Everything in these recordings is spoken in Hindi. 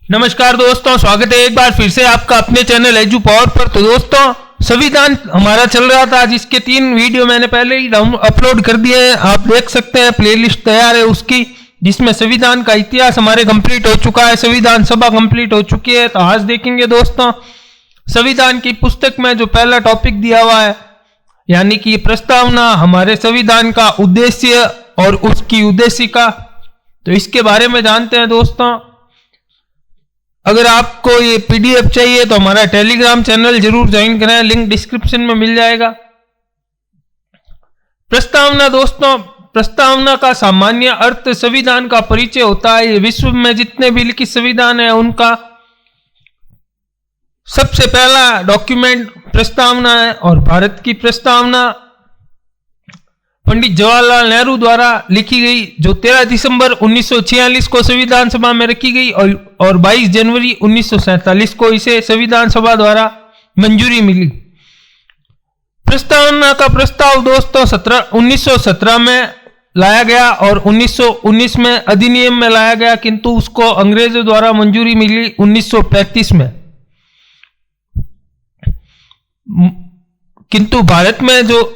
नमस्कार दोस्तों, स्वागत है एक बार फिर से आपका अपने चैनल एजू पावर पर। तो दोस्तों, संविधान हमारा चल रहा था जिसके 3 वीडियो मैंने पहले ही अपलोड कर दिए हैं। आप देख सकते हैं, प्लेलिस्ट तैयार है उसकी, जिसमें संविधान का इतिहास हमारे कंप्लीट हो चुका है, संविधान सभा कंप्लीट हो चुकी है। तो आज देखेंगे दोस्तों, संविधान की पुस्तक में जो पहला टॉपिक दिया हुआ है, यानी कि प्रस्तावना, हमारे संविधान का उद्देश्य और उसकी उद्देशिका। तो इसके बारे में जानते हैं दोस्तों। अगर आपको ये पीडीएफ चाहिए तो हमारा टेलीग्राम चैनल जरूर ज्वाइन करें, लिंक डिस्क्रिप्शन में मिल जाएगा। प्रस्तावना दोस्तों, प्रस्तावना का सामान्य अर्थ संविधान का परिचय होता है। ये विश्व में जितने भी लिखित संविधान है उनका सबसे पहला डॉक्यूमेंट प्रस्तावना है। और भारत की प्रस्तावना पंडित जवाहरलाल नेहरू द्वारा लिखी गई, जो 13 दिसंबर 1946 को संविधान सभा में रखी गई और 22 जनवरी 1947 को इसे संविधान सभा द्वारा मंजूरी मिली। प्रस्तावना का प्रस्ताव दोस्तों 1917 में लाया गया और 1919 में अधिनियम में लाया गया, किंतु उसको अंग्रेजों द्वारा मंजूरी मिली 1935 में। किंतु भारत में जो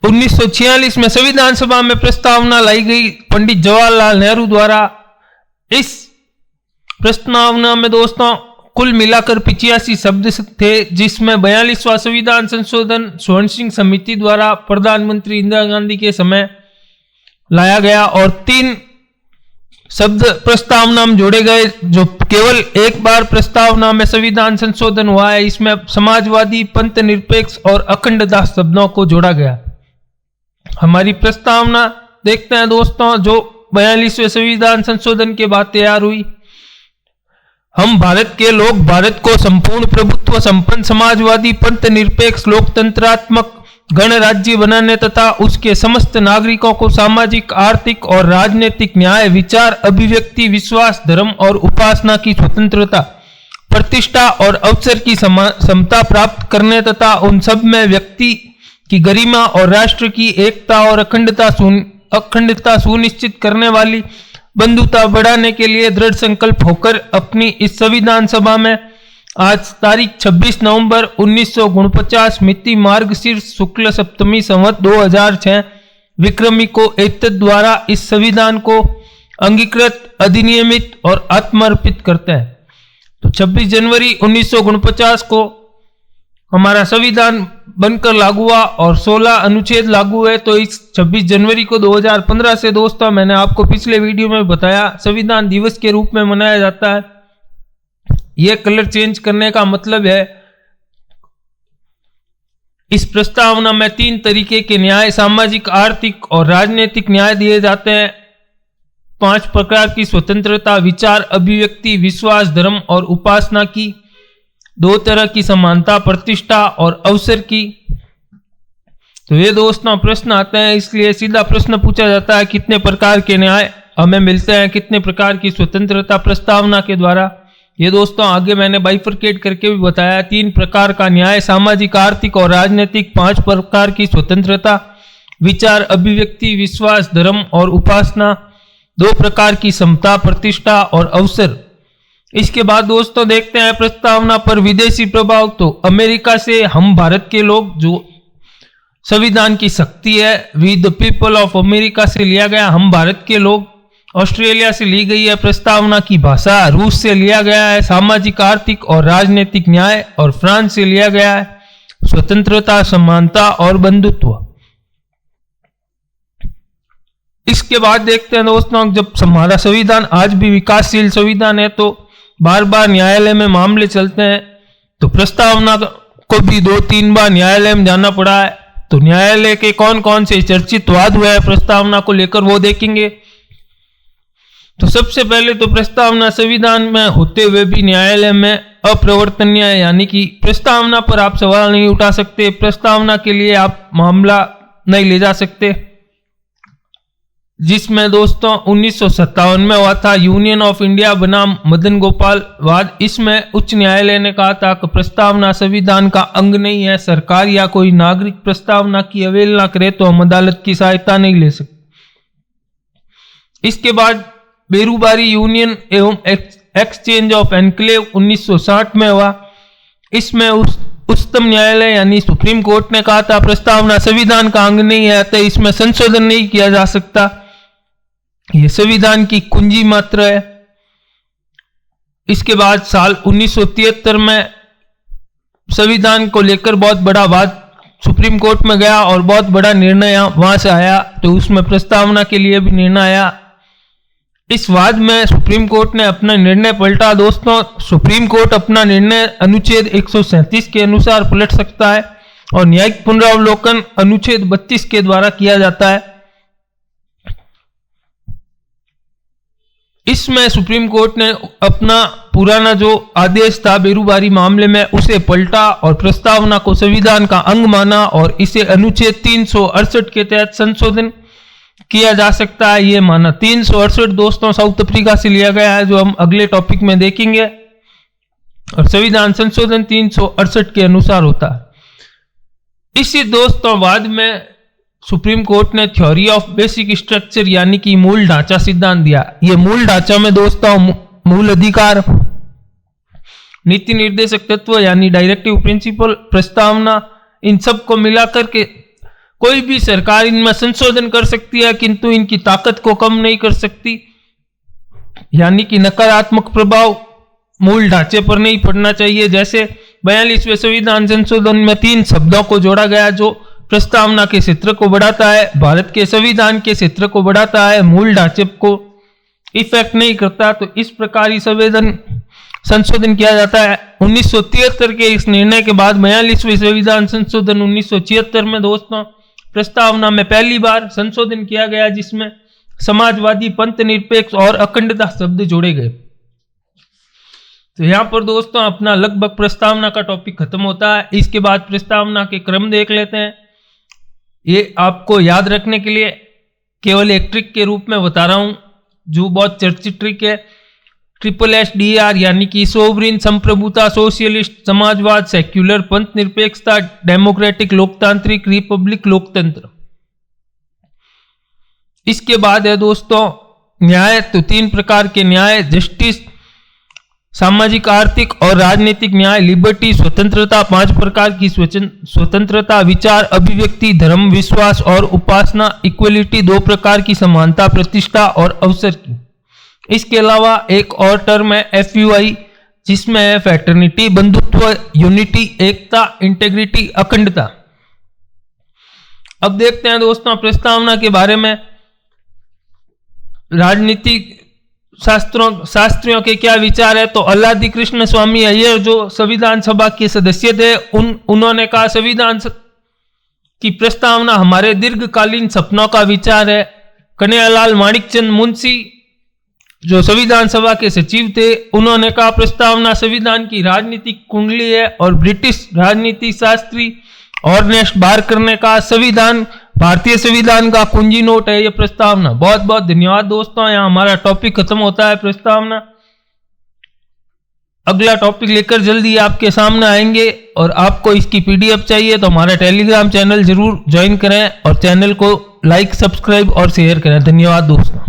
1946 में संविधान सभा में प्रस्तावना लाई गई पंडित जवाहरलाल नेहरू द्वारा, इस प्रस्तावना में दोस्तों कुल मिलाकर 85 शब्द थे, जिसमें 42वां संविधान संशोधन स्वर्ण सिंह समिति द्वारा प्रधानमंत्री इंदिरा गांधी के समय लाया गया और 3 शब्द प्रस्तावना में जोड़े गए, जो केवल एक बार प्रस्तावना में संविधान संशोधन हुआ है। इसमें समाजवादी, पंथ निरपेक्ष और अखंडता शब्दों को जोड़ा गया। हमारी प्रस्तावना देखते हैं दोस्तों, जो 42वें संविधान संशोधन के बाद तैयार हुई। हम भारत के लोग भारत को संपूर्ण प्रभुत्व संपन्न समाजवादी, पंथ निरपेक्ष, लोकतंत्रात्मक गणराज्य बनाने तथा उसके समस्त नागरिकों को सामाजिक, आर्थिक और राजनीतिक न्याय, विचार, अभिव्यक्ति, विश्वास, धर्म और उपासना की स्वतंत्रता, प्रतिष्ठा और अवसर की समता प्राप्त करने तथा उन सब में व्यक्ति की गरिमा और राष्ट्र की एकता और अखंडता सुनिश्चित करने वाली बंधुता बढ़ाने के लिए दृढ़ संकल्प होकर अपनी इस संविधान सभा में आज तारीख 26 नवंबर 1949 मिति मार्गशीर्ष शुक्ल सप्तमी संवत 2006 विक्रमी को एतद द्वारा इस संविधान को अंगीकृत, अधिनियमित और आत्मर्पित करते हैं। तो 26 जनवरी 1949 को हमारा संविधान बनकर लागू हुआ और 16 अनुच्छेद लागू हुए। तो इस 26 जनवरी को 2015 से दोस्तों, मैंने आपको पिछले वीडियो में बताया, संविधान दिवस के रूप में मनाया जाता है। यह कलर चेंज करने का मतलब है, इस प्रस्तावना में 3 तरीके के न्याय, सामाजिक, आर्थिक और राजनीतिक न्याय दिए जाते हैं। 5 प्रकार की स्वतंत्रता, विचार, अभिव्यक्ति, विश्वास, धर्म और उपासना की। 2 तरह की समानता, प्रतिष्ठा और अवसर की। तो ये दोस्तों प्रश्न आते हैं, इसलिए सीधा प्रश्न पूछा जाता है, कितने प्रकार के न्याय हमें मिलते हैं, कितने प्रकार की स्वतंत्रता प्रस्तावना के द्वारा। ये दोस्तों आगे मैंने बाइफरकेट करके भी बताया, 3 प्रकार का न्याय, सामाजिक, आर्थिक और राजनीतिक, 5 प्रकार की स्वतंत्रता, विचार, अभिव्यक्ति, विश्वास, धर्म और उपासना, 2 प्रकार की समता, प्रतिष्ठा और अवसर। इसके बाद दोस्तों देखते हैं प्रस्तावना पर विदेशी प्रभाव। तो अमेरिका से हम भारत के लोग, जो संविधान की शक्ति है, we the people of America से लिया गया हम भारत के लोग। ऑस्ट्रेलिया से ली गई है प्रस्तावना की भाषा, रूस से लिया गया है सामाजिक, आर्थिक और राजनीतिक न्याय, और फ्रांस से लिया गया है स्वतंत्रता, समानता और बंधुत्व। इसके बाद देखते हैं दोस्तों, जब हमारा संविधान आज भी विकासशील संविधान है, तो बार बार न्यायालय में मामले चलते हैं। तो प्रस्तावना को भी 2-3 बार न्यायालय में जाना पड़ा है। तो न्यायालय के कौन कौन से चर्चित वाद हुए हैं प्रस्तावना को लेकर, वो देखेंगे। तो सबसे पहले तो प्रस्तावना संविधान में होते हुए भी न्यायालय में अप्रवर्तनीय है, यानी कि प्रस्तावना पर आप सवाल नहीं उठा सकते, प्रस्तावना के लिए आप मामला नहीं ले जा सकते। जिसमें दोस्तों 1957 में हुआ था यूनियन ऑफ इंडिया बनाम मदन गोपाल वाद। इसमें उच्च न्यायालय ने कहा था कि प्रस्तावना संविधान का अंग नहीं है, सरकार या कोई नागरिक प्रस्तावना की अवहेलना करे तो हम अदालत की सहायता नहीं ले सकते। इसके बाद बेरूबारी यूनियन एवं एक्सचेंज ऑफ एनक्लेव 1960 में हुआ। इसमें उच्चतम न्यायालय यानी सुप्रीम कोर्ट ने कहा था प्रस्तावना संविधान का अंग नहीं है, अतः इसमें संशोधन नहीं किया जा सकता, यह संविधान की कुंजी मात्र है। इसके बाद साल 1973 में संविधान को लेकर बहुत बड़ा वाद सुप्रीम कोर्ट में गया और बहुत बड़ा निर्णय वहां से आया, तो उसमें प्रस्तावना के लिए भी निर्णय आया। इस वाद में सुप्रीम कोर्ट ने अपना निर्णय पलटा। दोस्तों, सुप्रीम कोर्ट अपना निर्णय अनुच्छेद 137 के अनुसार पलट सकता है और न्यायिक पुनरावलोकन अनुच्छेद 32 के द्वारा किया जाता है। इसमें सुप्रीम कोर्ट ने अपना पुराना जो आदेश था बेरूबारी मामले में उसे पलटा और प्रस्तावना को संविधान का अंग माना और इसे अनुच्छेद 368 के तहत संशोधन किया जा सकता है, ये माना। 368 दोस्तों साउथ अफ्रीका से लिया गया है, जो हम अगले टॉपिक में देखेंगे, और संविधान संशोधन 368 के अनुसार होता है। इसी दोस्तों बाद में सुप्रीम कोर्ट ने थ्योरी ऑफ बेसिक स्ट्रक्चर यानी कि मूल ढांचा सिद्धांत दिया। ये मूल ढांचा में दोस्तों मूल अधिकार, नीति निर्देशक तत्व यानी डायरेक्टिव प्रिंसिपल, प्रस्तावना, इन सब को मिलाकर के कोई भी सरकार इनमें संशोधन कर सकती है, किंतु इनकी ताकत को कम नहीं कर सकती, यानी कि नकारात्मक प्रभाव मूल ढांचे पर नहीं पड़ना चाहिए। जैसे 42वें संविधान संशोधन में 3 शब्दों को जोड़ा गया जो प्रस्तावना के क्षेत्र को बढ़ाता है, भारत के संविधान के क्षेत्र को बढ़ाता है, मूल ढांचे को इफेक्ट नहीं करता। तो इस प्रकार ही संशोधन किया जाता है। 1973 के इस निर्णय के बाद 42वें संविधान संशोधन 1976 में दोस्तों प्रस्तावना में पहली बार संशोधन किया गया, जिसमें समाजवादी, पंथ निरपेक्ष और अखंडता शब्द जोड़े गए। तो यहां पर दोस्तों अपना लगभग प्रस्तावना का टॉपिक खत्म होता है। इसके बाद प्रस्तावना के क्रम देख लेते हैं। ये आपको याद रखने के लिए केवल एक ट्रिक के रूप में बता रहा हूं, जो बहुत चर्चित ट्रिक है। SSDR यानी कि सोवरिन, संप्रभुता, सोशलिस्ट, समाजवाद, सेक्युलर, पंथ निरपेक्षता, डेमोक्रेटिक, लोकतांत्रिक, रिपब्लिक, लोकतंत्र। इसके बाद है दोस्तों न्याय। तो 3 प्रकार के न्याय, जस्टिस, सामाजिक, आर्थिक और राजनीतिक न्याय, लिबर्टी, स्वतंत्रता, 5 प्रकार की स्वतंत्रता, विचार, अभिव्यक्ति, धर्म, विश्वास और उपासना, इक्वलिटी, 2 प्रकार की समानता, प्रतिष्ठा और अवसर की। इसके अलावा एक और टर्म है FUI, जिसमें है फ्रेटर्निटी, बंधुत्व, यूनिटी, एकता, इंटेग्रिटी, अखंडता। अब देखते हैं प्रस्तावना के बारे में। राजनीतिक शास्त्रियों के क्या विचार है। तो अल्लादी कृष्ण स्वामी अय्यर जो संविधान सभा के सदस्य थे, उन्होंने कहा संविधान की प्रस्तावना हमारे दीर्घकालीन सपनों का विचार है। कन्हैयालाल माणिकचंद मुंशी जो संविधान सभा के सचिव थे, उन्होंने कहा प्रस्तावना संविधान की राजनीतिक कुंडली है। और ब्रिटिश राजनीति शास्त्री ऑर्नेस्ट बार्कर ने कहा संविधान भारतीय संविधान का कुंजी नोट है ये प्रस्तावना। बहुत बहुत धन्यवाद दोस्तों, यहाँ हमारा टॉपिक खत्म होता है प्रस्तावना। अगला टॉपिक लेकर जल्दी आपके सामने आएंगे, और आपको इसकी PDF चाहिए तो हमारा टेलीग्राम चैनल जरूर ज्वाइन करें और चैनल को लाइक, सब्सक्राइब और शेयर करें। धन्यवाद दोस्तों।